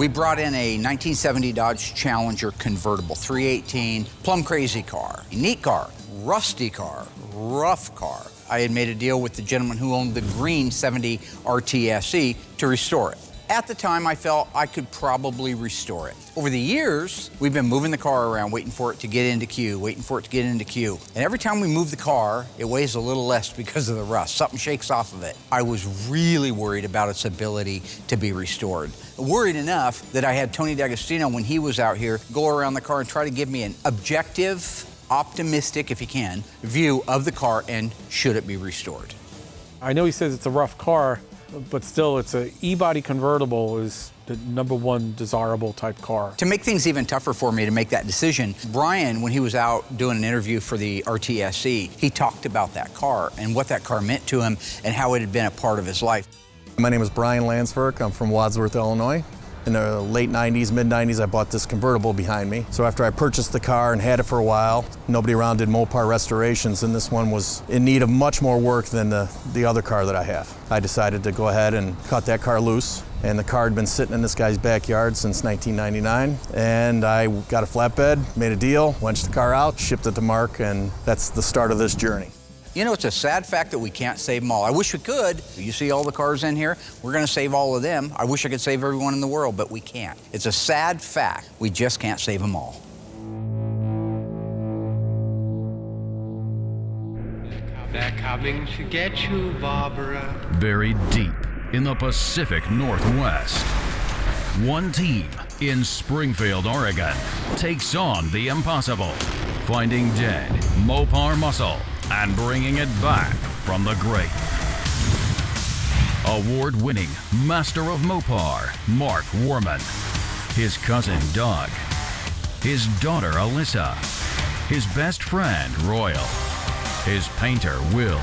We brought in a 1970 Dodge Challenger Convertible, 318, plumb crazy car. Neat car, rusty car, rough car. I had made a deal with the gentleman who owned the green 70 RTSE to restore it. At the time, I felt I could probably restore it. Over the years, we've been moving the car around, waiting for it to get into queue, waiting for it to get into queue. And every time we move the car, it weighs a little less because of the rust. Something shakes off of it. I was really worried about its ability to be restored. Worried enough that I had Tony D'Agostino, when he was out here, go around the car and try to give me an objective, optimistic, if you can, view of the car and should it be restored. I know he says it's a rough car, but still, it's a E-body convertible is the #1 desirable type car. To make things even tougher for me to make that decision, Brian, when he was out doing an interview for the RTSE, he talked about that car and what that car meant to him and how it had been a part of his life. My name is Brian Lansford. I'm from Wadsworth, Illinois. In the late 90s, mid-90s, I bought this convertible behind me. So after I purchased the car and had it for a while, nobody around did Mopar restorations, and this one was in need of much more work than the other car that I have. I decided to go ahead and cut that car loose, and the car had been sitting in this guy's backyard since 1999, and I got a flatbed, made a deal, wenched the car out, shipped it to Mark, and that's the start of this journey. You know, it's a sad fact that we can't save them all. I wish we could. You see all the cars in here? We're gonna save all of them. I wish I could save everyone in the world, but we can't. It's a sad fact. We just can't save them all. They're coming to get you, Barbara. Buried deep in the Pacific Northwest, one team in Springfield, Oregon, takes on the impossible, finding dead Mopar muscle and bringing it back from the grave. Award-winning master of Mopar, Mark Worman, his cousin Doug, his daughter Alyssa, his best friend Royal, his painter Will,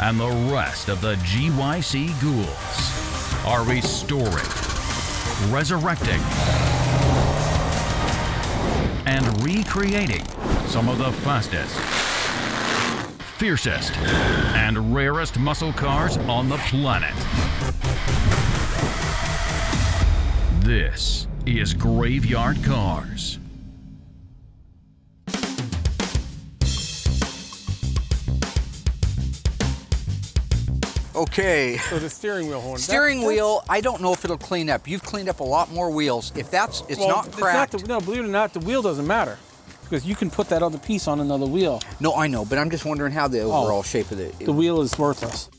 and the rest of the GYC ghouls are restoring, resurrecting, and recreating some of the fastest, fiercest, and rarest muscle cars on the planet. This is Graveyard Carz. Okay. So the steering wheel horn. Steering wheel, I don't know if it'll clean up. You've cleaned up a lot more wheels. If that's, it's not cracked. No, believe it or not, the wheel doesn't matter. Because you can put that other piece on another wheel. No, I know, but I'm just wondering how the overall shape of it. The wheel is worthless.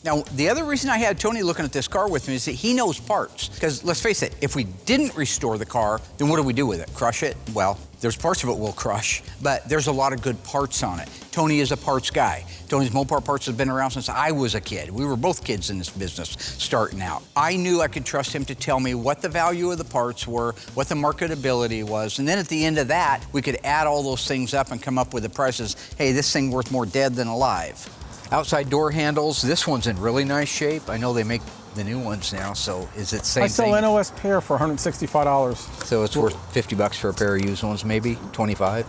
Now, the other reason I had Tony looking at this car with me is that he knows parts. Because let's face it, if we didn't restore the car, then what do we do with it? Crush it? Well, there's parts of it we'll crush, but there's a lot of good parts on it. Tony is a parts guy. Tony's Mopar Parts has been around since I was a kid. We were both kids in this business starting out. I knew I could trust him to tell me what the value of the parts were, what the marketability was, and then at the end of that, we could add all those things up and come up with the prices. Hey, this thing worth more dead than alive. Outside door handles, this one's in really nice shape. I know they make the new ones now, so is it same thing? I sell NOS pair for $165. So it's worth 50 bucks for a pair of used ones, maybe 25?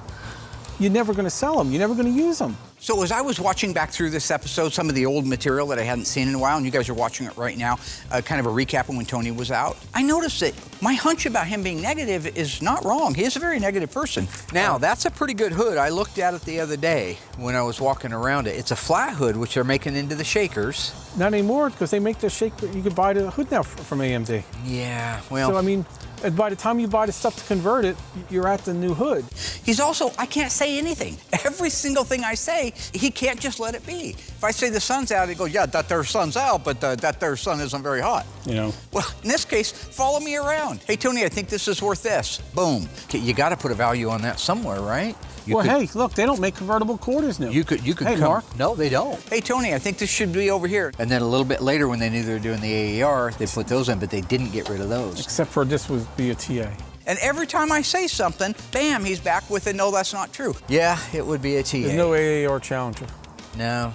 You're never gonna sell them, you're never gonna use them. So as I was watching back through this episode, some of the old material that I hadn't seen in a while, and you guys are watching it right now, kind of a recap of when Tony was out, I noticed that my hunch about him being negative is not wrong. He is a very negative person. Now, that's a pretty good hood. I looked at it the other day when I was walking around it. It's a flat hood, which they're making into the shakers. Not anymore, because they make the shaker, you can buy the hood now from AMD. Yeah, well. So, I mean, and by the time you buy the stuff to convert it, you're at the new hood. He's also, I can't say anything. Every single thing I say, he can't just let it be. If I say the sun's out, he goes, yeah, that there sun's out, but that there sun isn't very hot. You know. Well, in this case, follow me around. Hey, Tony, I think this is worth this. Boom. You got to put a value on that somewhere, right? Hey, look, they don't make convertible quarters now. You could hey, come. Mark. No, they don't. Hey, Tony, I think this should be over here. And then a little bit later, when they knew they were doing the AER, they put those in, but they didn't get rid of those. Except for this would be a TA. And every time I say something, bam, he's back with it. No, that's not true. Yeah, it would be a TA. There's no AER Challenger. No.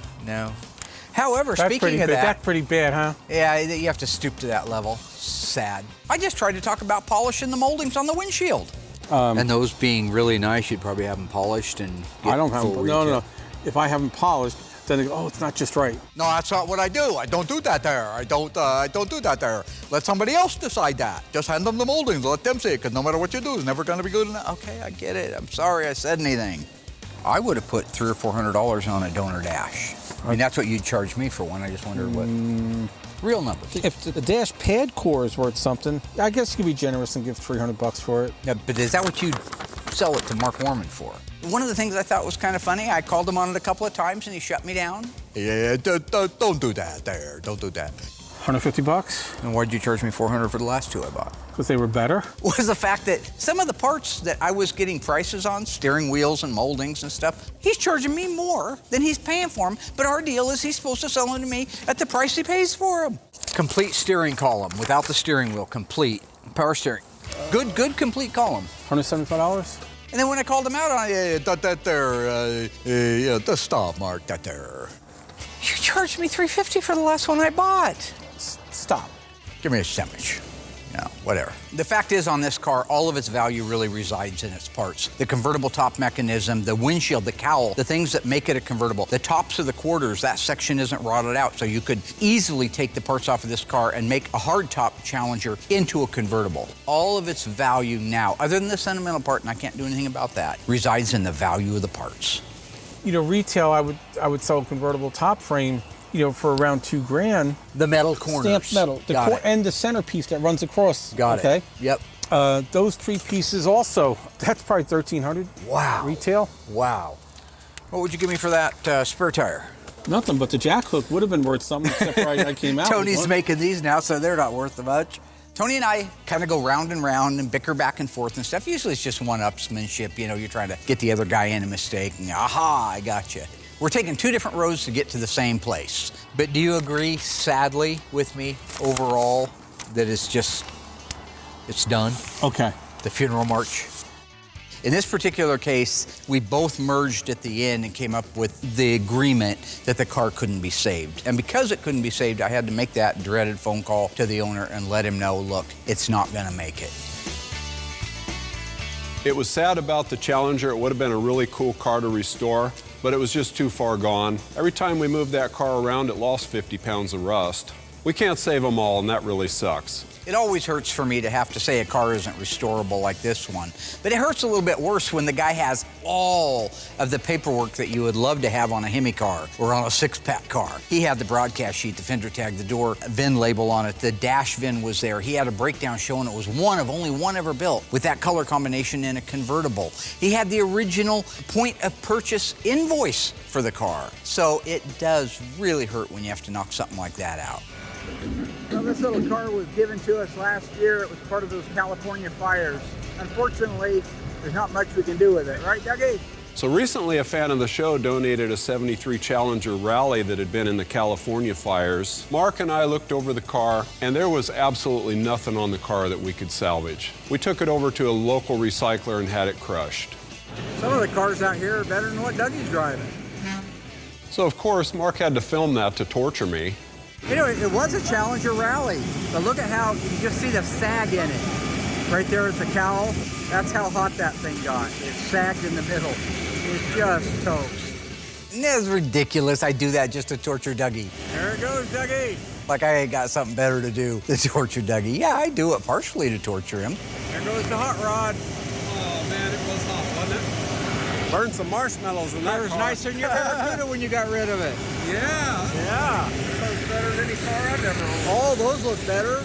However, speaking of that. That's pretty bad, huh? Yeah, you have to stoop to that level. Sad. I just tried to talk about polishing the moldings on the windshield. And those being really nice, you'd probably have them polished and get I don't have them. No. If I have them polished, then they go, oh, it's not just right. No, that's not what I do. I don't do that there. I don't do that there. Let somebody else decide that. Just hand them the moldings. Let them see it, because no matter what you do, it's never going to be good enough. Okay, I get it. I'm sorry I said anything. I would have put $300 or $400 on a donor dash. I mean, that's what you'd charge me for one. I just wondered what real numbers. If the dash pad core is worth something, I guess you could be generous and give $300 for it. Yeah, but is that what you'd sell it to Mark Warman for? One of the things I thought was kind of funny, I called him on it a couple of times and he shut me down. Yeah, don't do that there. Don't do that. $150? And why'd you charge me $400 for the last two I bought? Because they were better? Was the fact that some of the parts that I was getting prices on, steering wheels and moldings and stuff, he's charging me more than he's paying for them, but our deal is he's supposed to sell them to me at the price he pays for them. Complete steering column, without the steering wheel, complete. Power steering. Good complete column. $175? And then when I called him out on just stop, Mark, that there. You charged me $350 for the last one I bought. Stop. Give me a sandwich. No, whatever. The fact is, on this car, all of its value really resides in its parts. The convertible top mechanism, the windshield, the cowl, the things that make it a convertible. The tops of the quarters, that section isn't rotted out, so you could easily take the parts off of this car and make a hardtop Challenger into a convertible. All of its value now, other than the sentimental part, and I can't do anything about that, resides in the value of the parts. You know, retail, I would sell a convertible top frame, you know, for around $2,000. The metal corners. Stamped metal. And the centerpiece that runs across. Got it. Okay? Yep. Those three pieces also, that's probably $1,300. Wow. Retail. Wow. What would you give me for that spare tire? Nothing, but the jack hook would have been worth something, except for I came out. Tony's making these now, so they're not worth much. Tony and I kind of go round and round and bicker back and forth and stuff. Usually it's just one-upsmanship. You know, you're trying to get the other guy in a mistake, and aha, I got you. We're taking two different roads to get to the same place. But do you agree, sadly, with me overall, that it's done? Okay. The funeral march? In this particular case, we both merged at the end and came up with the agreement that the car couldn't be saved. And because it couldn't be saved, I had to make that dreaded phone call to the owner and let him know, look, it's not gonna make it. It was sad about the Challenger. It would have been a really cool car to restore, but it was just too far gone. Every time we moved that car around, it lost 50 pounds of rust. We can't save them all, and that really sucks. It always hurts for me to have to say a car isn't restorable like this one. But it hurts a little bit worse when the guy has all of the paperwork that you would love to have on a Hemi car or on a six-pack car. He had the broadcast sheet, the fender tag, the door VIN label on it, the dash VIN was there. He had a breakdown showing it was one of only one ever built with that color combination in a convertible. He had the original point of purchase invoice for the car. So it does really hurt when you have to knock something like that out. Well, this little car was given to us last year. It was part of those California fires. Unfortunately, there's not much we can do with it. Right, Dougie? So recently, a fan of the show donated a '73 Challenger Rally that had been in the California fires. Mark and I looked over the car, and there was absolutely nothing on the car that we could salvage. We took it over to a local recycler and had it crushed. Some of the cars out here are better than what Dougie's driving. So, of course, Mark had to film that to torture me. Anyway, it was a Challenger Rally, but look at how you can just see the sag in it. Right there is the cowl. That's how hot that thing got. It sagged in the middle. It's just toast. That's ridiculous. I do that just to torture Dougie. There it goes, Dougie. Like I ain't got something better to do than torture Dougie. Yeah, I do it partially to torture him. There goes the hot rod. Oh, man, it was hot, wasn't it? Burned some marshmallows in that That was car. nicer than your Barracuda when you got rid of it. Yeah. Yeah. That was better than any car I've ever owned. All those look better.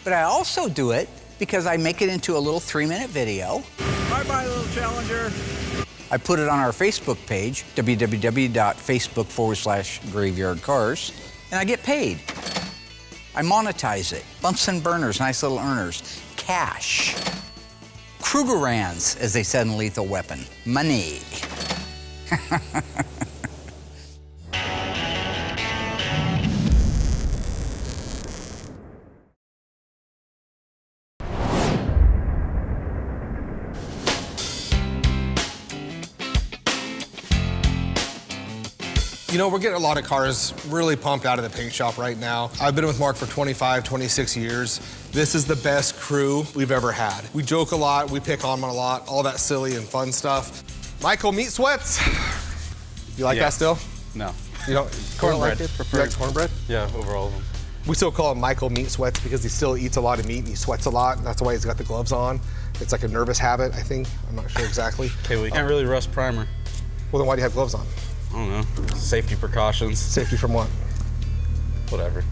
But I also do it because I make it into a little 3-minute video. Bye-bye, little Challenger. I put it on our Facebook page, www.facebook.com/Graveyard Carz, and I get paid. I monetize it. Bunsen burners, nice little earners. Cash. Krugerrands, as they said in Lethal Weapon. Money. You know, we're getting a lot of cars really pumped out of the paint shop right now. I've been with Mark for 25, 26 years. This is the best crew we've ever had. We joke a lot, we pick on them a lot, all that silly and fun stuff. Michael, meat sweats. You like that still? No. You know, Cornbread. You like cornbread? Yeah, over all of them. We still call him Michael Meat Sweats because he still eats a lot of meat and he sweats a lot. And that's why he's got the gloves on. It's like a nervous habit, I think. I'm not sure exactly. Okay, well, you can't really rust primer. Well, then why do you have gloves on? I don't know. Safety precautions. Safety from what? Whatever.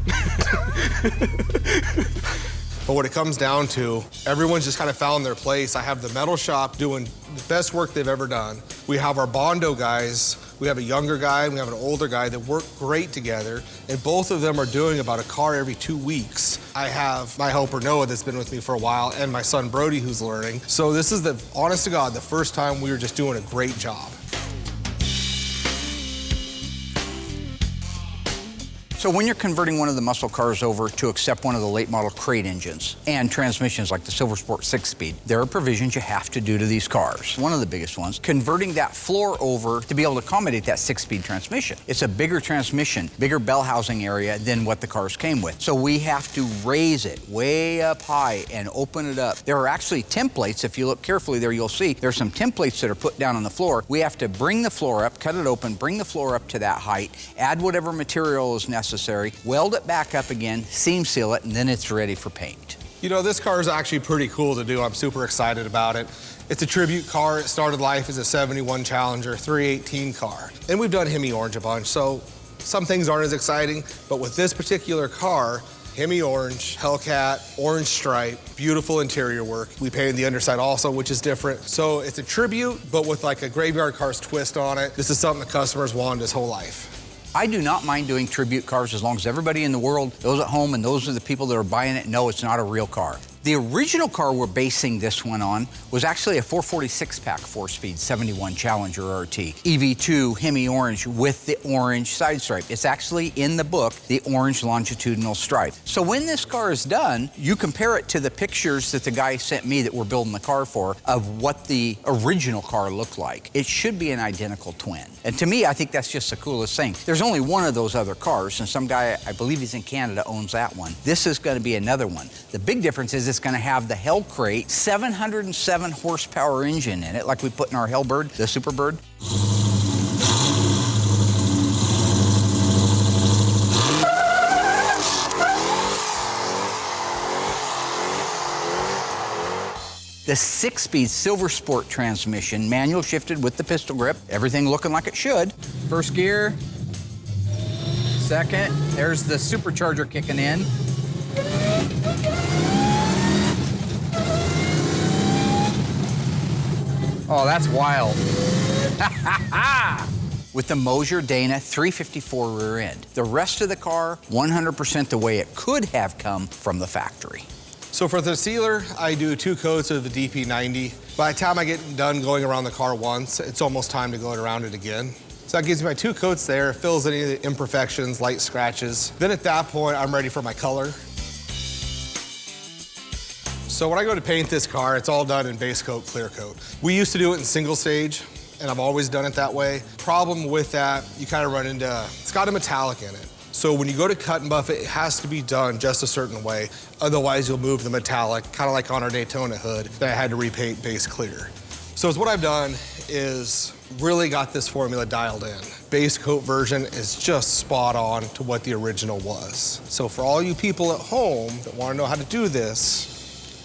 But what it comes down to, everyone's just kind of found their place. I have the metal shop doing the best work they've ever done. We have our Bondo guys. We have a younger guy, and we have an older guy that work great together, and both of them are doing about a car every 2 weeks. I have my helper Noah that's been with me for a while, and my son Brody who's learning. So this is, honest to God, the first time we were just doing a great job. So when you're converting one of the muscle cars over to accept one of the late model crate engines and transmissions like the Silver Sport 6-speed, there are provisions you have to do to these cars. One of the biggest ones, converting that floor over to be able to accommodate that 6-speed transmission. It's a bigger transmission, bigger bell housing area than what the cars came with. So we have to raise it way up high and open it up. There are actually templates, if you look carefully there, you'll see there's some templates that are put down on the floor. We have to bring the floor up, cut it open, bring the floor up to that height, add whatever material is necessary, weld it back up again, seam seal it, and then it's ready for paint. You know, this car is actually pretty cool to do. I'm super excited about it. It's a tribute car. It started life as a 71 Challenger 318 car. And we've done Hemi Orange a bunch, so some things aren't as exciting, but with this particular car, Hemi Orange, Hellcat, orange stripe, beautiful interior work. We painted the underside also, which is different. So it's a tribute, but with like a Graveyard Carz twist on it. This is something the customers wanted his whole life. I do not mind doing tribute cars as long as everybody in the world, those at home and those are the people that are buying it, know it's not a real car. The original car we're basing this one on was actually a 446-pack 4-speed 71 Challenger RT. EV2 Hemi Orange with the orange side stripe. It's actually in the book, the orange longitudinal stripe. So when this car is done, you compare it to the pictures that the guy sent me that we're building the car for of what the original car looked like. It should be an identical twin. And to me, I think that's just the coolest thing. There's only one of those other cars, and some guy, I believe he's in Canada, owns that one. This is going to be another one. The big difference is it's going to have the Hell Crate 707 horsepower engine in it, like we put in our Hellbird, the Superbird. The 6-speed Silver Sport transmission, manual shifted with the pistol grip, everything looking like it should. First gear, second, there's the supercharger kicking in. Oh, that's wild. With the Mosier Dana 354 rear end. The rest of the car, 100% the way it could have come from the factory. So for the sealer, I do 2 coats of the DP90. By the time I get done going around the car once, it's almost time to go around it again. So that gives me my 2 coats there, fills any of the imperfections, light scratches. Then at that point, I'm ready for my color. So when I go to paint this car, it's all done in base coat, clear coat. We used to do it in single stage, and I've always done it that way. Problem with that, you kind of run into, it's got a metallic in it. So when you go to cut and buff it, it has to be done just a certain way. Otherwise, you'll move the metallic, kind of like on our Daytona hood that I had to repaint base clear. So what I've done is really got this formula dialed in. Base coat version is just spot on to what the original was. So for all you people at home that want to know how to do this,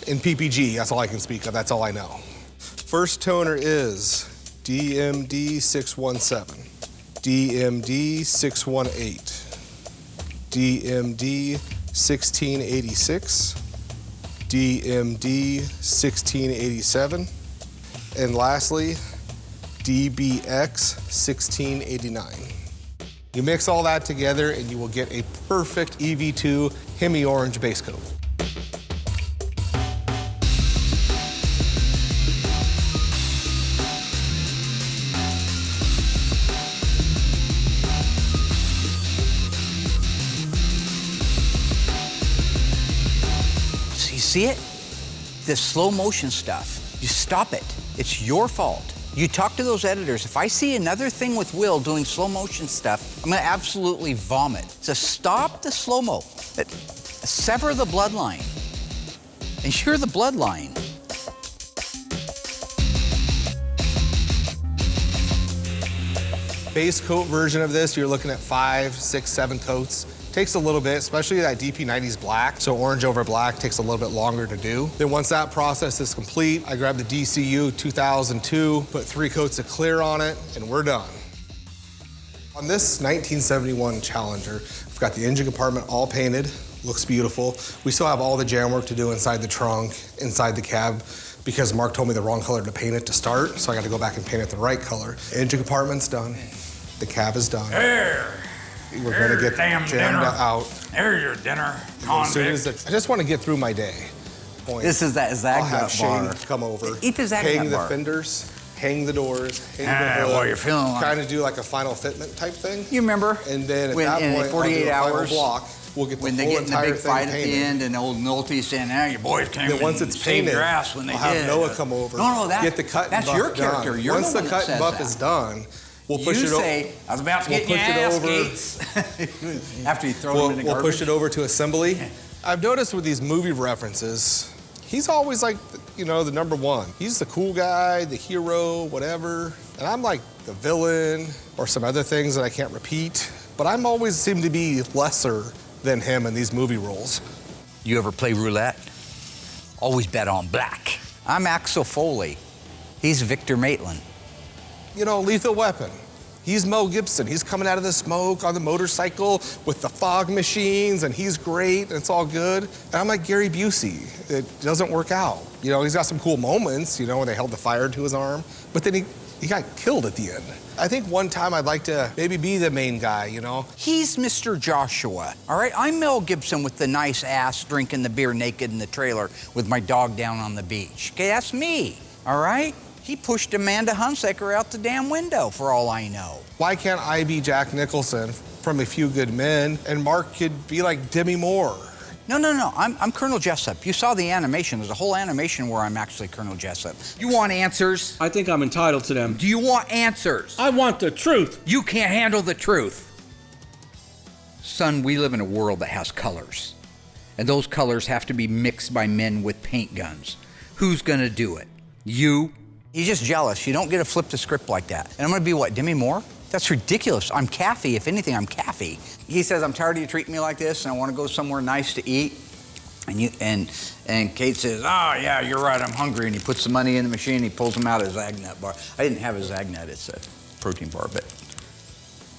in PPG, that's all I can speak of, that's all I know. First toner is DMD 617, DMD 618, DMD 1686, DMD 1687, and lastly, DBX 1689. You mix all that together and you will get a perfect EV2 Hemi Orange base coat. See it? The slow motion stuff, you stop it. It's your fault. You talk to those editors. If I see another thing with Will doing slow motion stuff, I'm gonna absolutely vomit. So stop the slow-mo. Sever the bloodline. And you're the bloodline. base coat version of this, you're looking at 5, 6, 7 coats. Takes a little bit, especially that DP90's black, so orange over black takes a little bit longer to do. Then once that process is complete, I grab the DCU 2002, put 3 coats of clear on it, and we're done. On this 1971 Challenger, we've got the engine compartment all painted, looks beautiful. We still have all the jam work to do inside the trunk, inside the cab, because Mark told me the wrong color to paint it to start, so I got to go back and paint it the right color. Engine compartment's done, the cab is done. We're gonna get jammed out. There's your dinner, As soon as I just want to get through my day. This is that Zag I'll have Nut Shane bar. come over, Eat the Zag hang Nut the bar. fenders, hang the doors, hang the hood, what you're feeling like. kind of do like a final fitment type thing. You remember? And then at when, that in point, 48 I'll do a hours, final block. We'll get the when they whole get in the entire big thing fight at the painted. end, and old Nolte's saying, your boys came Then once and it's saved painted, your ass when they I'll did. have Noah come over. No, get the cut that's and buff your character. done. You're Once the the one cut that and buff says is that. done, we'll push You it over. say, I was about to We'll get your push it ass, over. Gates. After you throw them in the We'll garbage. push it over to assembly. I've noticed with these movie references, he's always like, the number one. He's the cool guy, the hero, whatever. And I'm like the villain or some other things that I can't repeat. But I'm always seem to be lesser than him in these movie roles. You ever play roulette? Always bet on black. I'm Axel Foley. He's Victor Maitland. Lethal Weapon. He's Mel Gibson. He's coming out of the smoke on the motorcycle with the fog machines, and he's great, and it's all good. And I'm like Gary Busey. It doesn't work out. He's got some cool moments, when they held the fire to his arm, but then he got killed at the end. I think one time I'd like to maybe be the main guy, He's Mr. Joshua, all right? I'm Mel Gibson with the nice ass drinking the beer naked in the trailer with my dog down on the beach. Okay, that's me, all right? He pushed Amanda Hunsaker out the damn window, for all I know. Why can't I be Jack Nicholson from A Few Good Men, and Mark could be like Demi Moore? No. I'm Colonel Jessup. You saw the animation. There's a whole animation where I'm actually Colonel Jessup. You want answers? I think I'm entitled to them. Do you want answers? I want the truth. You can't handle the truth. Son, we live in a world that has colors. And those colors have to be mixed by men with paint guns. Who's gonna do it? You? He's just jealous. You don't get to flip the script like that. And I'm gonna be what, Demi Moore? That's ridiculous. I'm Kathy. If anything, I'm Kathy. He says, I'm tired of you treating me like this, and I want to go somewhere nice to eat. And Kate says, yeah, you're right, I'm hungry. And he puts the money in the machine, he pulls them out of his Zagnut bar. I didn't have a Zagnut, it's a protein bar, but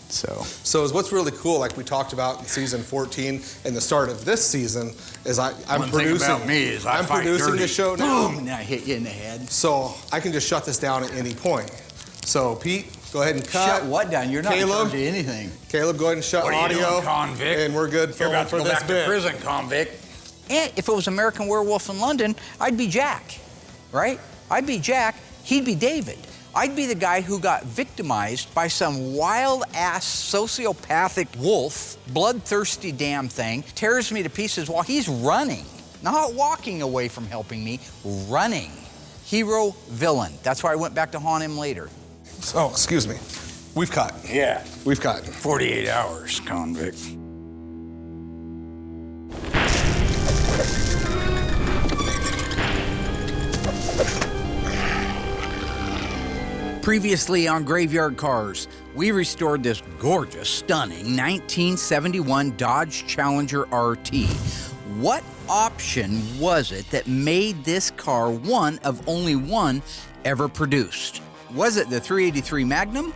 So is what's really cool, like we talked about in season 14 and the start of this season, is I'm one producing. thing about me is I I'm fight producing dirty. the show now. Boom, and I hit you in the head. So I can just shut this down at any point. So Pete, go ahead and cut. Shut what down? You're not in Caleb, charge of anything. Caleb, go ahead and shut What are you audio. doing, convict? And we're good You're about to for go this back bit. to prison, convict. And if it was American Werewolf in London, I'd be Jack, right? I'd be Jack, he'd be David. I'd be the guy who got victimized by some wild-ass sociopathic wolf, bloodthirsty damn thing, tears me to pieces while he's running. Not walking away from helping me, running. Hero, villain. That's why I went back to haunt him later. Oh, excuse me. We've cut. Yeah. We've cut. 48 hours, convict. Previously on Graveyard Carz, we restored this gorgeous, stunning 1971 Dodge Challenger RT. What option was it that made this car one of only one ever produced? Was it the 383 Magnum,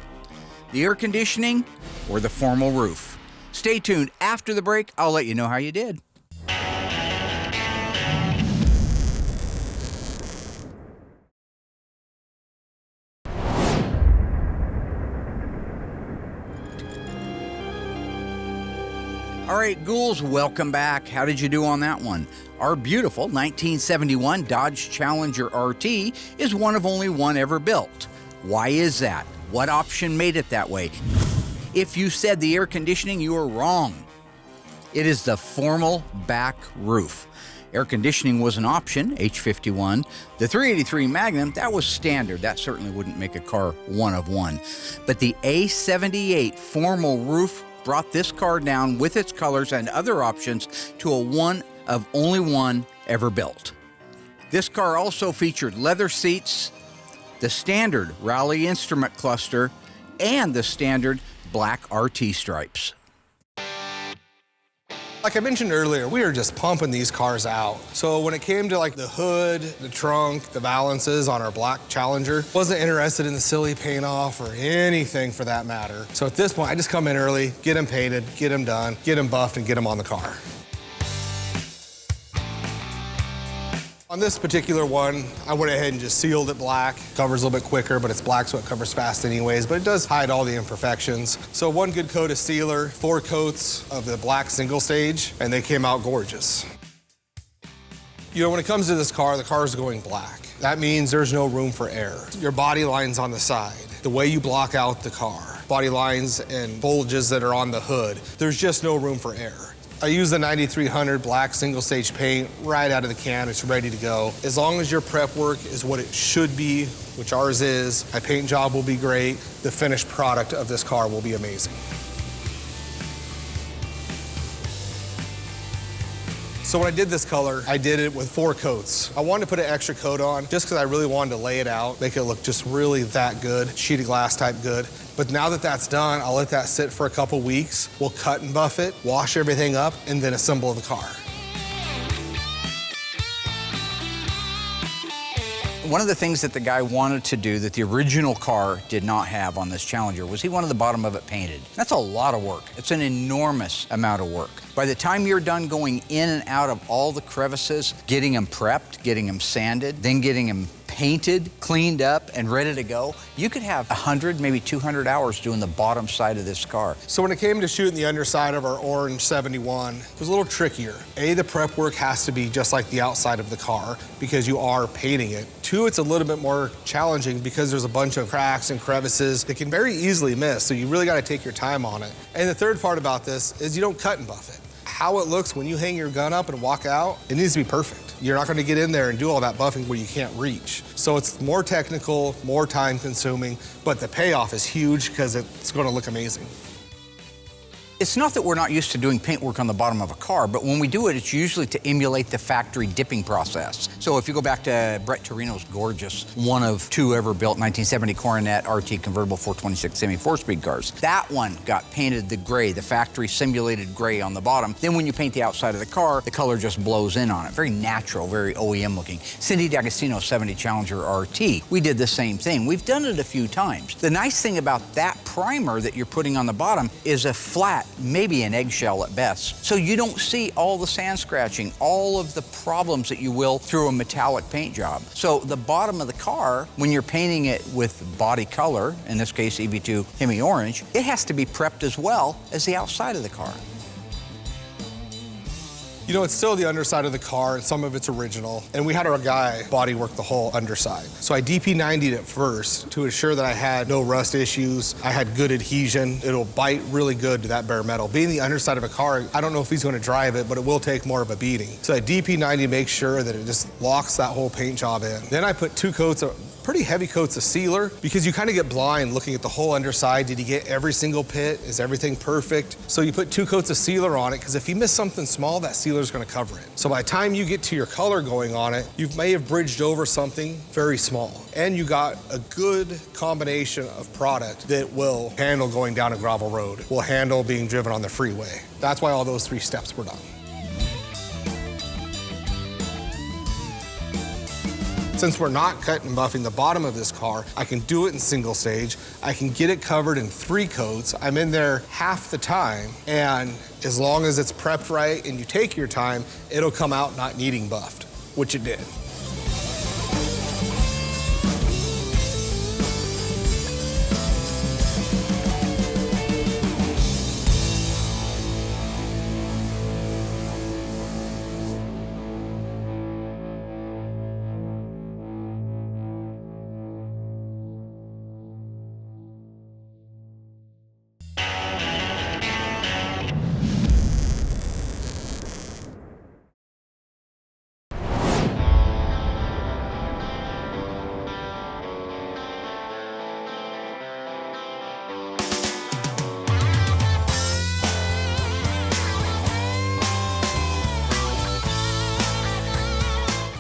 the air conditioning, or the formal roof? Stay tuned. After the break, I'll let you know how you did. All right, ghouls, welcome back. How did you do on that one? Our beautiful 1971 Dodge Challenger RT is one of only one ever built. Why is that? What option made it that way? If you said the air conditioning, you were wrong. It is the formal back roof. Air conditioning was an option, H51. The 383 Magnum, that was standard. That certainly wouldn't make a car one of one. But the A78 formal roof brought this car down with its colors and other options to a one of only one ever built. This car also featured leather seats, the standard Raleigh instrument cluster, and the standard black RT stripes. Like I mentioned earlier, we were just pumping these cars out. So when it came to like the hood, the trunk, the valances on our black Challenger, wasn't interested in the silly paint off or anything for that matter. So at this point, I just come in early, get them painted, get them done, get them buffed, and get them on the car. On this particular one, I went ahead and just sealed it black. Covers a little bit quicker, but it's black, so it covers fast anyways, but it does hide all the imperfections. So 1 good coat of sealer, 4 coats of the black single stage, and they came out gorgeous. You know, when it comes to this car, the car is going black. That means there's no room for error. Your body line's on the side, the way you block out the car, body lines and bulges that are on the hood, there's just no room for error. I use the 9300 black single stage paint right out of the can. It's ready to go. As long as your prep work is what it should be, which ours is, my paint job will be great. The finished product of this car will be amazing. So when I did this color, I did it with 4 coats. I wanted to put an extra coat on just because I really wanted to lay it out, make it look just really that good, sheet of glass type good. But now that that's done, I'll let that sit for a couple weeks. We'll cut and buff it, wash everything up, and then assemble the car. One of the things that the guy wanted to do that the original car did not have on this Challenger was he wanted the bottom of it painted. That's a lot of work. It's an enormous amount of work. By the time you're done going in and out of all the crevices, getting them prepped, getting them sanded, then getting them painted, cleaned up, and ready to go, you could have 100, maybe 200 hours doing the bottom side of this car. So when it came to shooting the underside of our orange 71, it was a little trickier. A, the prep work has to be just like the outside of the car because you are painting it. 2, it's a little bit more challenging because there's a bunch of cracks and crevices that can very easily miss, so you really got to take your time on it. And the third part about this is you don't cut and buff it. How it looks when you hang your gun up and walk out, it needs to be perfect. You're not going to get in there and do all that buffing where you can't reach. So it's more technical, more time consuming, but the payoff is huge because it's going to look amazing. It's not that we're not used to doing paint work on the bottom of a car, but when we do it, it's usually to emulate the factory dipping process. So if you go back to Brett Torino's gorgeous, one of 2 ever built 1970 Coronet RT convertible 426 Hemi 4-speed cars, that one got painted the gray, the factory simulated gray on the bottom. Then when you paint the outside of the car, the color just blows in on it. Very natural, very OEM looking. Cindy D'Agostino 70 Challenger RT, we did the same thing. We've done it a few times. The nice thing about that primer that you're putting on the bottom is a flat, maybe an eggshell at best. So you don't see all the sand scratching, all of the problems that you will through a metallic paint job. So the bottom of the car, when you're painting it with body color, in this case EV2 Hemi Orange, it has to be prepped as well as the outside of the car. You know, it's still the underside of the car, and some of it's original. And we had our guy body work the whole underside. So I DP90'd it first to ensure that I had no rust issues. I had good adhesion. It'll bite really good to that bare metal. Being the underside of a car, I don't know if he's going to drive it, but it will take more of a beating. So I DP90 makes sure that it just locks that whole paint job in. Then I put 2 coats of pretty heavy coats of sealer because you kind of get blind looking at the whole underside. Did he get every single pit? Is everything perfect? So you put 2 coats of sealer on it because if you miss something small, that sealer's going to cover it. So by the time you get to your color going on it, you may have bridged over something very small. And you got a good combination of product that will handle going down a gravel road, will handle being driven on the freeway. That's why all those 3 steps were done. Since we're not cutting and buffing the bottom of this car, I can do it in single stage. I can get it covered in 3 coats. I'm in there half the time, and as long as it's prepped right and you take your time, it'll come out not needing buffed, which it did.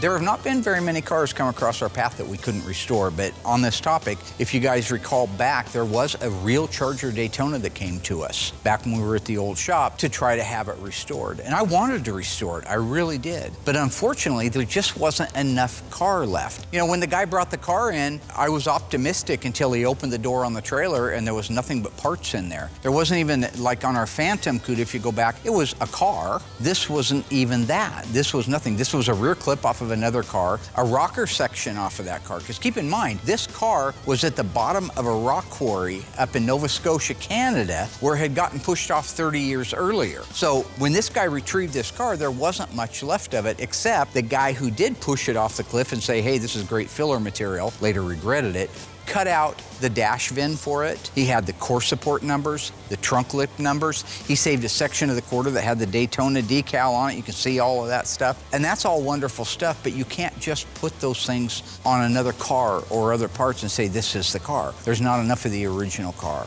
There have not been very many cars come across our path that we couldn't restore, but on this topic, if you guys recall back, there was a real Charger Daytona that came to us back when we were at the old shop to try to have it restored. And I wanted to restore it, I really did. But unfortunately, there just wasn't enough car left. You know, when the guy brought the car in, I was optimistic until he opened the door on the trailer and there was nothing but parts in there. There wasn't even, like on our Phantom Coupe, if you go back, it was a car. This wasn't even that. This was nothing. This was a rear clip off of another car, a rocker section off of that car. Because keep in mind, this car was at the bottom of a rock quarry up in Nova Scotia, Canada, where it had gotten pushed off 30 years earlier. So when this guy retrieved this car, there wasn't much left of it, except the guy who did push it off the cliff and say, hey, this is great filler material, later regretted it, cut out the dash VIN for it. He had the core support numbers, the trunk lip numbers. He saved a section of the quarter that had the Daytona decal on it. You can see all of that stuff. And that's all wonderful stuff, but you can't just put those things on another car or other parts and say, this is the car. There's not enough of the original car.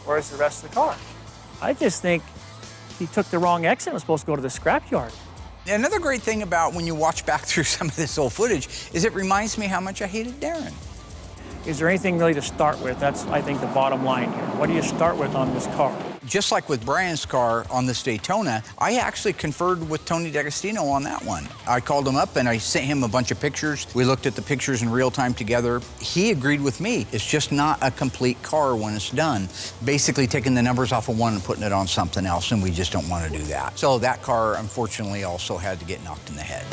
Where's the rest of the car? I just think he took the wrong exit and was supposed to go to the scrapyard. Another great thing about when you watch back through some of this old footage is it reminds me how much I hated Darren. Is there anything really to start with? That's, I think, the bottom line here. What do you start with on this car? Just like with Brian's car on this Daytona, I actually conferred with Tony D'Agostino on that one. I called him up and I sent him a bunch of pictures. We looked at the pictures in real time together. He agreed with me. It's just not a complete car when it's done. Basically taking the numbers off of one and putting it on something else, and we just don't want to do that. So that car, unfortunately, also had to get knocked in the head.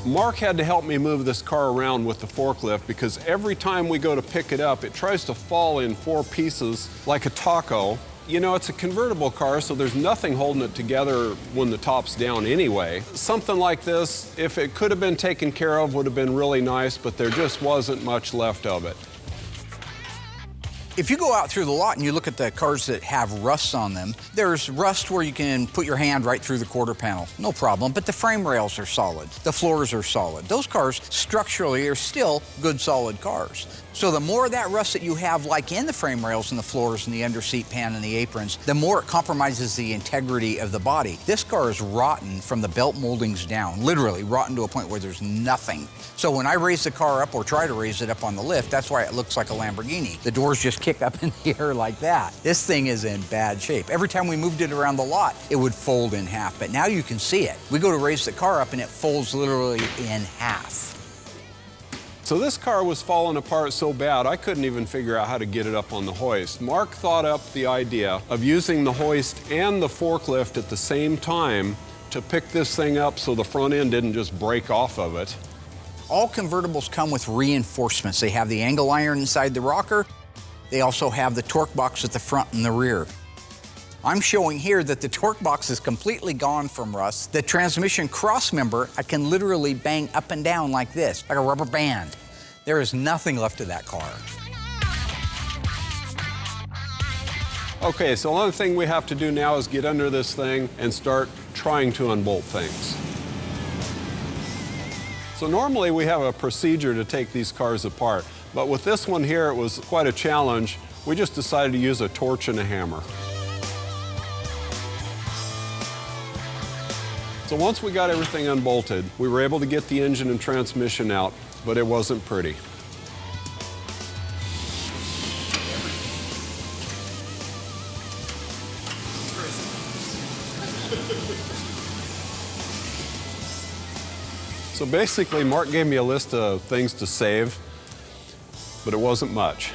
Mark had to help me move this car around with the forklift because every time we go to pick it up, it tries to fall in 4 pieces like a taco. You know, it's a convertible car, so there's nothing holding it together when the top's down anyway. Something like this, if it could have been taken care of, would have been really nice, but there just wasn't much left of it. If you go out through the lot and you look at the cars that have rusts on them, there's rust where you can put your hand right through the quarter panel, no problem, but the frame rails are solid, the floors are solid. Those cars structurally are still good, solid cars. So the more of that rust that you have, like in the frame rails and the floors and the underseat pan and the aprons, the more it compromises the integrity of the body. This car is rotten from the belt moldings down, literally rotten to a point where there's nothing. So when I raise the car up or try to raise it up on the lift, that's why it looks like a Lamborghini. The doors just kick up in the air like that. This thing is in bad shape. Every time we moved it around the lot, it would fold in half, but now you can see it. We go to raise the car up and it folds literally in half. So this car was falling apart so bad, I couldn't even figure out how to get it up on the hoist. Mark thought up the idea of using the hoist and the forklift at the same time to pick this thing up so the front end didn't just break off of it. All convertibles come with reinforcements. They have the angle iron inside the rocker. They also have the torque box at the front and the rear. I'm showing here that the torque box is completely gone from rust. The transmission cross member, I can literally bang up and down like this, like a rubber band. There is nothing left of that car. Okay, so another thing we have to do now is get under this thing and start trying to unbolt things. So normally we have a procedure to take these cars apart, but with this one here, it was quite a challenge. We just decided to use a torch and a hammer. So once we got everything unbolted, we were able to get the engine and transmission out, but it wasn't pretty. So basically, Mark gave me a list of things to save, but it wasn't much.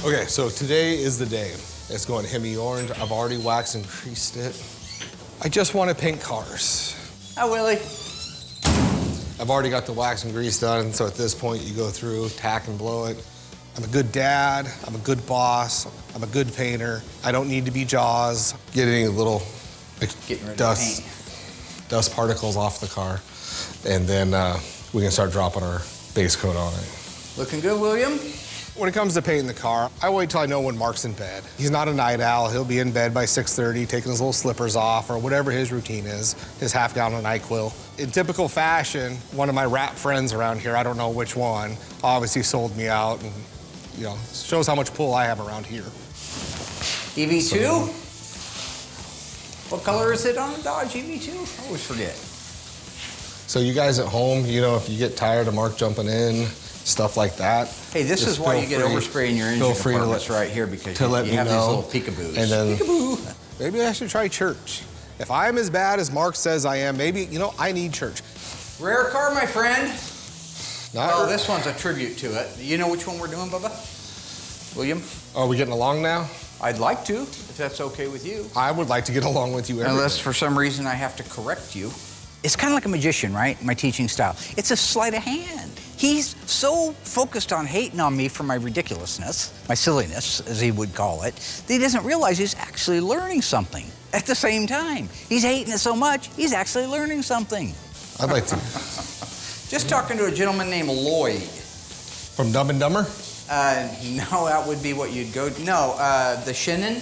Okay, so today is the day. It's going Hemi orange. I've already waxed and creased it. I just want to paint cars. Hi, Willie. I've already got the wax and grease done, so at this point you go through, tack and blow it. I'm a good dad, I'm a good boss, I'm a good painter. I don't need to be Jaws. Getting a little Getting rid dust. of dust particles off the car, and then we can start dropping our base coat on it. Looking good, William? When it comes to painting the car, I wait till I know when Mark's in bed. He's not a night owl. He'll be in bed by 6:30, taking his little slippers off or whatever his routine is, his half-gallon of NyQuil. In typical fashion, one of my rap friends around here, I don't know which one, obviously sold me out, and shows how much pull I have around here. EV2? What color is it on a Dodge EV2? I always forget. So you guys at home, if you get tired of Mark jumping in, stuff like that. Hey, this is why you get overspray in your engine compartments right here, because you have these little peekaboos. And then peekaboo. Maybe I should try church. If I'm as bad as Mark says I am, maybe, I need church. Rare car, my friend. This one's a tribute to it. You know which one we're doing, Bubba? William? Are we getting along now? I'd like to, if that's okay with you. I would like to get along with you. Unless for some reason I have to correct you. It's kind of like a magician, right? My teaching style. It's a sleight of hand. He's so focused on hating on me for my ridiculousness, my silliness, as he would call it, that he doesn't realize he's actually learning something at the same time. He's hating it so much, he's actually learning something. I'd like to. Just talking to a gentleman named Lloyd. From Dumb and Dumber? No, that would be what you'd go to. No, The Shinnin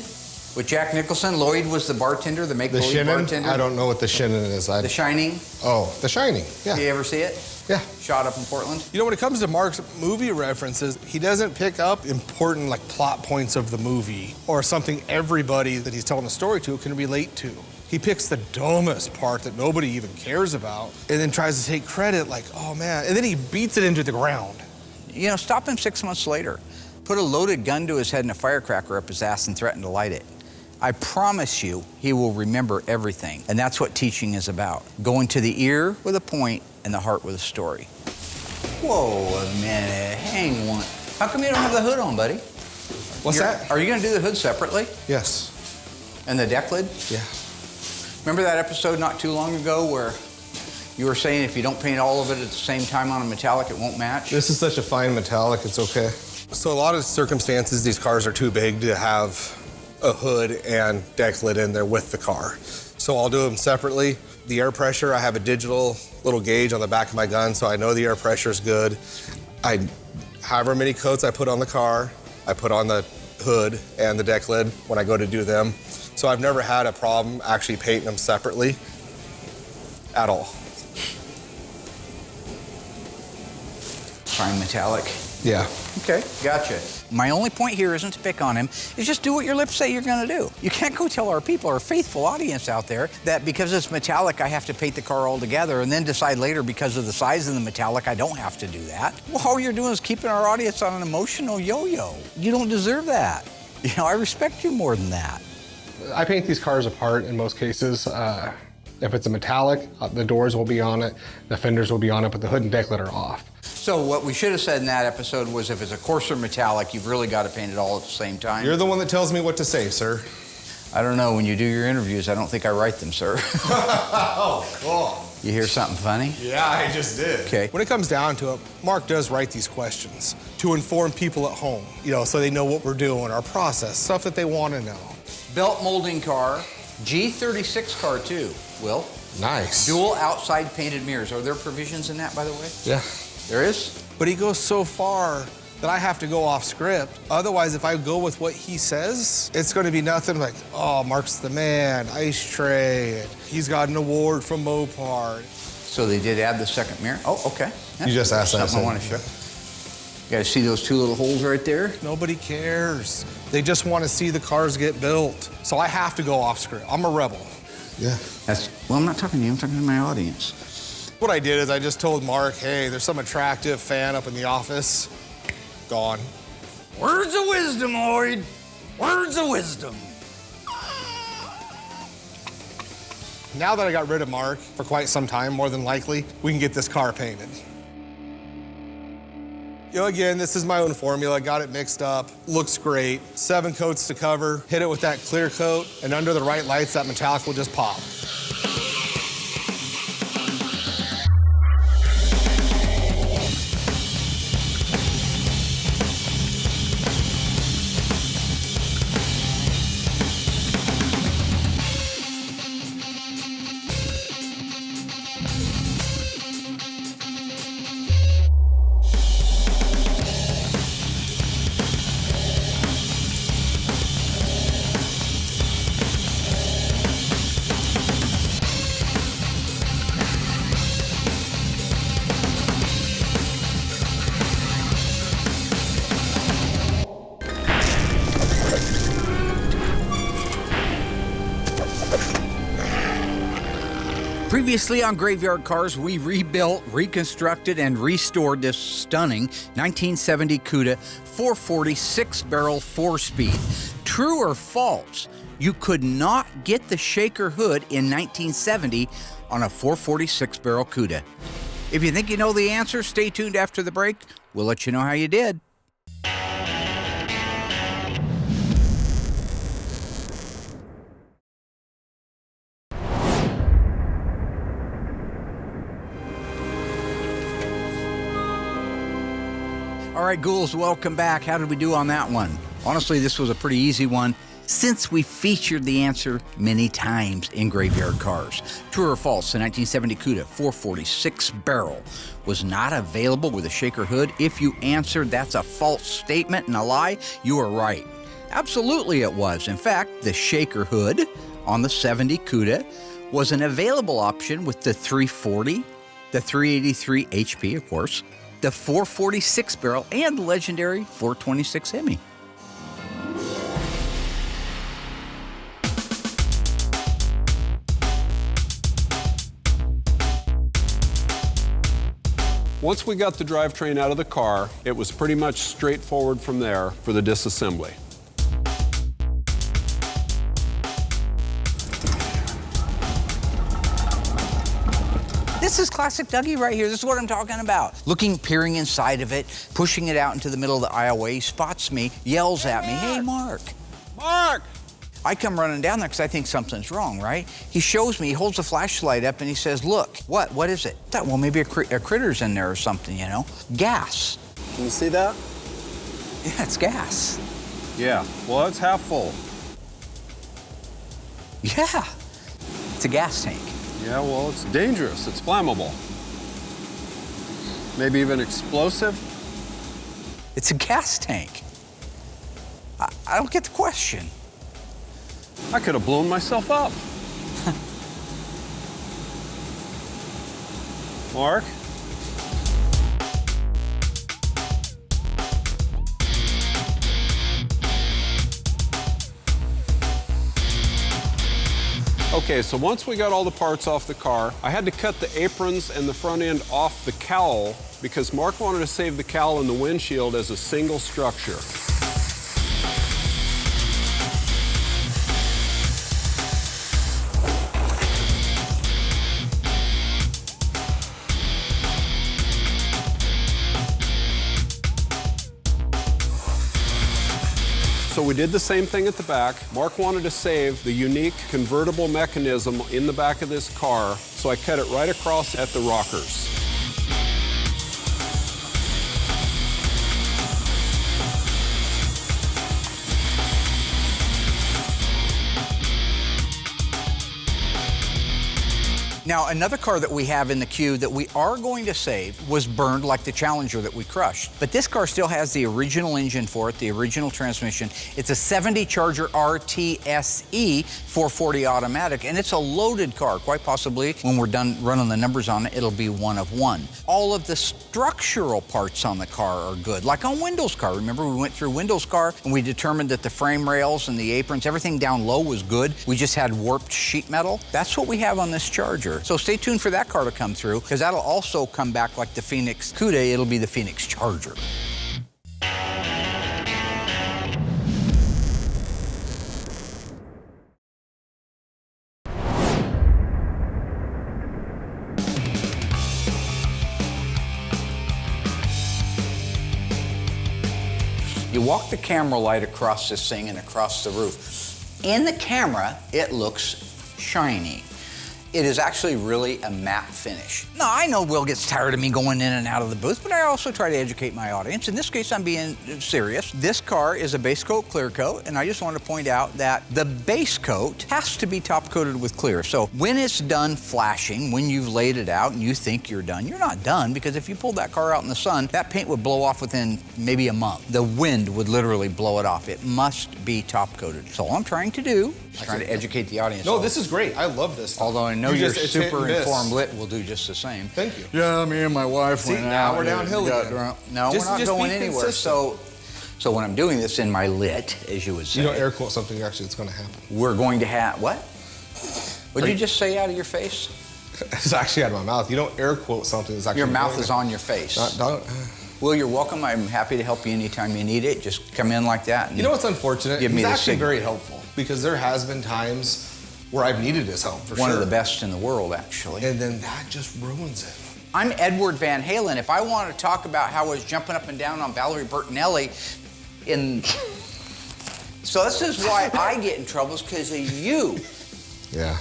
with Jack Nicholson. Lloyd was the bartender, the make-believe bartender. I don't know what The Shinnin is. The Shining. Oh, The Shining, yeah. You ever see it? Yeah. Shot up in Portland. When it comes to Mark's movie references, he doesn't pick up important plot points of the movie or something everybody that he's telling the story to can relate to. He picks the dumbest part that nobody even cares about and then tries to take credit oh man, and then he beats it into the ground. Stop him 6 months later. Put a loaded gun to his head and a firecracker up his ass and threaten to light it. I promise you, he will remember everything. And that's what teaching is about. Going to the ear with a point and the heart with a story. Whoa, a minute, hang on. How come you don't have the hood on, buddy? What's that? Are you gonna do the hood separately? Yes. And the deck lid? Yeah. Remember that episode not too long ago where you were saying if you don't paint all of it at the same time on a metallic, it won't match? This is such a fine metallic, it's okay. So a lot of circumstances, these cars are too big to have a hood and deck lid in there with the car. So I'll do them separately. The air pressure, I have a digital little gauge on the back of my gun, so I know the air pressure is good. However many coats I put on the car, I put on the hood and the deck lid when I go to do them. So I've never had a problem actually painting them separately at all. Fine metallic. Yeah. Okay, gotcha. My only point here isn't to pick on him, is just do what your lips say you're gonna do. You can't go tell our people, our faithful audience out there, that because it's metallic, I have to paint the car all together and then decide later because of the size of the metallic, I don't have to do that. Well, all you're doing is keeping our audience on an emotional yo-yo. You don't deserve that. I respect you more than that. I paint these cars apart in most cases. If it's a metallic, the doors will be on it, the fenders will be on it, but the hood and deck lid are off. So what we should have said in that episode was if it's a coarser metallic, you've really got to paint it all at the same time. You're the one that tells me what to say, sir. I don't know. When you do your interviews, I don't think I write them, sir. Oh, cool. You hear something funny? Yeah, I just did. Okay. When it comes down to it, Mark does write these questions to inform people at home, so they know what we're doing, our process, stuff that they want to know. Belt molding car, G36 car too, Will. Nice. Dual outside painted mirrors. Are there provisions in that, by the way? Yeah. There is? But he goes so far that I have to go off script. Otherwise, if I go with what he says, it's going to be nothing like, oh, Mark's the man, ice tray, and he's got an award from Mopar. So they did add the second mirror? Oh, okay. You just asked that. Something I want to show. You guys see those two little holes right there? Nobody cares. They just want to see the cars get built. So I have to go off script. I'm a rebel. Yeah. Well, I'm not talking to you, I'm talking to my audience. What I did is I just told Mark, hey, there's some attractive fan up in the office. Gone. Words of wisdom, Lloyd. Words of wisdom. Now that I got rid of Mark for quite some time, more than likely, we can get this car painted. Again, this is my own formula. Got it mixed up. Looks great. 7 coats to cover. Hit it with that clear coat, and under the right lights, that metallic will just pop. Previously on Graveyard Carz, we rebuilt, reconstructed, and restored this stunning 1970 Cuda 440 6-barrel 4-speed. True or false, you could not get the shaker hood in 1970 on a 440 6-barrel Cuda? If you think you know the answer, stay tuned after the break. We'll let you know how you did. All right, ghouls, welcome back. How did we do on that one? Honestly, this was a pretty easy one since we featured the answer many times in Graveyard Carz. True or false, the 1970 Cuda 440 6-barrel was not available with a shaker hood? If you answered that's a false statement and a lie, you are right. Absolutely it was. In fact, the shaker hood on the 70 Cuda was an available option with the 340, the 383 HP, of course, the 440 6-barrel, and the legendary 426 Hemi. Once we got the drivetrain out of the car, it was pretty much straightforward from there for the disassembly. This is classic Dougie right here. This is what I'm talking about. Peering inside of it, pushing it out into the middle of the aisleway. He spots me, yells at me, "Hey, Mark." Mark! I come running down there because I think something's wrong, right? He shows me, he holds a flashlight up and he says, "Look." What is it? I thought, well, maybe a critter's in there or something, you know? Gas. Can you see that? Yeah, it's gas. Yeah, well, it's half full. Yeah, it's a gas tank. Yeah, well, it's dangerous. It's flammable. Maybe even explosive. It's a gas tank. I don't get the question. I could have blown myself up. Mark? Okay, so once we got all the parts off the car, I had to cut the aprons and the front end off the cowl because Mark wanted to save the cowl and the windshield as a single structure. So we did the same thing at the back. Mark wanted to save the unique convertible mechanism in the back of this car, so I cut it right across at the rockers. Now, another car that we have in the queue that we are going to save was burned like the Challenger that we crushed. But this car still has the original engine for it, the original transmission. It's a 70 Charger RTSE 440 automatic, and it's a loaded car. Quite possibly, when we're done running the numbers on it, it'll be one of one. All of the structural parts on the car are good, like on Wendell's car. Remember, we went through Wendell's car, and we determined that the frame rails and the aprons, everything down low was good. We just had warped sheet metal. That's what we have on this Charger. So stay tuned for that car to come through, because that'll also come back like the Phoenix Cuda. It'll be the Phoenix Charger. You walk the camera light across this thing and across the roof. In the camera, it looks shiny. It is actually really a matte finish. Now, I know Will gets tired of me going in and out of the booth, but I also try to educate my audience. In this case, I'm being serious. This car is a base coat clear coat, and I just want to point out that the base coat has to be top coated with clear. So when it's done flashing, when you've laid it out and you think you're done, you're not done, because if you pulled that car out in the sun, that paint would blow off within maybe a month. The wind would literally blow it off. It must be top coated. So all I'm trying to do is trying to educate the audience. No, this is great. I love this stuff. Although I know you're super informed lit, will do just the same. Thank you. Yeah, me and my wife went out. Now we're downhill again. No, we're not going anywhere. So when I'm doing this in my lit, as you would say. You don't air quote something, actually, it's going to happen. We're going to have, what? What did you just say out of your face? It's actually out of my mouth. You don't air quote something that's actually. Your mouth is on your face. Will, you're welcome. I'm happy to help you anytime you need it. Just come in like that. You know what's unfortunate? Give me He's the actually signal. very helpful because there has been times where I've needed his help for One sure. of the best in the world, actually. And then that just ruins it. I'm Edward Van Halen. If I want to talk about how I was jumping up and down on Valerie Bertinelli in... So this is why I get in trouble, is because of you. Yeah.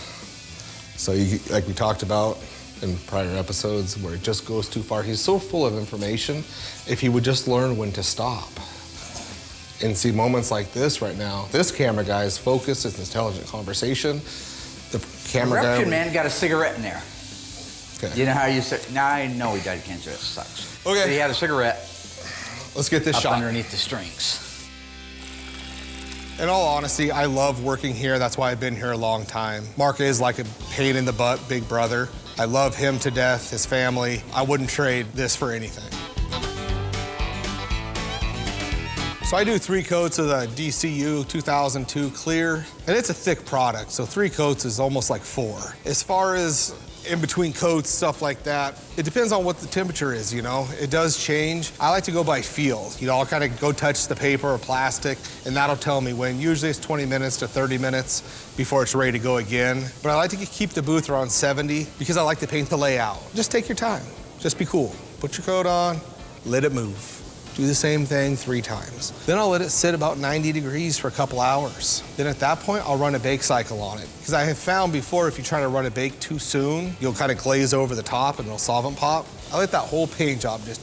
So like we talked about in prior episodes where it just goes too far. He's so full of information. If he would just learn when to stop. And see moments like this right now. This camera guy is focused, it's intelligent conversation. The camera guy... Corruption man got a cigarette in there. Okay. You know how you say, now I know he died of cancer, that sucks. Okay. So he had a cigarette. Let's get this up shot. underneath the strings. In all honesty, I love working here. That's why I've been here a long time. Mark is like a pain in the butt big brother. I love him to death, his family. I wouldn't trade this for anything. So I do 3 coats of the DCU 2002 clear, and it's a thick product, so 3 coats is almost like 4. As far as in between coats, stuff like that, it depends on what the temperature is, you know? It does change. I like to go by feel. You know, I'll kind of go touch the paper or plastic, and that'll tell me when. Usually it's 20 minutes to 30 minutes before it's ready to go again. But I like to keep the booth around 70 because I like to paint the layout. Just take your time. Just be cool. Put your coat on, let it move. Do the same thing 3 times. Then I'll let it sit about 90 degrees for a couple hours. Then at that point, I'll run a bake cycle on it. Because I have found before, if you try to run a bake too soon, you'll kind of glaze over the top and it'll solvent pop. I let that whole paint job just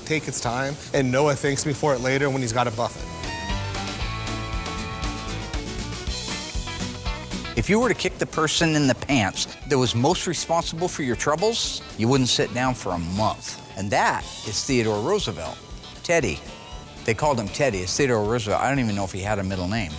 take its time, and Noah thanks me for it later when he's got to buff it. If you were to kick the person in the pants that was most responsible for your troubles, you wouldn't sit down for a month. And that is Theodore Roosevelt. Teddy. They called him Teddy. It's Theodore Roosevelt. I don't even know if he had a middle name.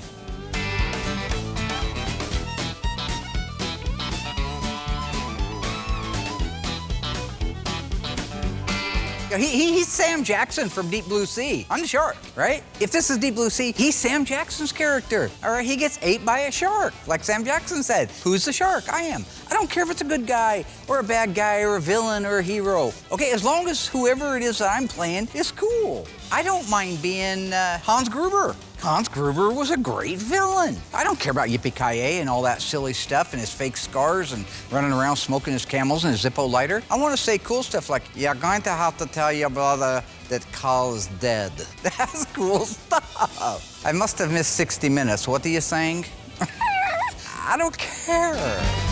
He's Sam Jackson from Deep Blue Sea. I'm the shark, right? If this is Deep Blue Sea, he's Sam Jackson's character. All right, he gets ate by a shark. Like Sam Jackson said, who's the shark? I am. I don't care if it's a good guy or a bad guy or a villain or a hero. Okay, as long as whoever it is that I'm playing is cool. I don't mind being Hans Gruber. Hans Gruber was a great villain. I don't care about Yippee-Ki-Yay and all that silly stuff and his fake scars and running around smoking his Camels and his Zippo lighter. I want to say cool stuff like, you're going to have to tell your brother that Carl is dead. That's cool stuff. I must have missed 60 minutes. What are you saying? I don't care.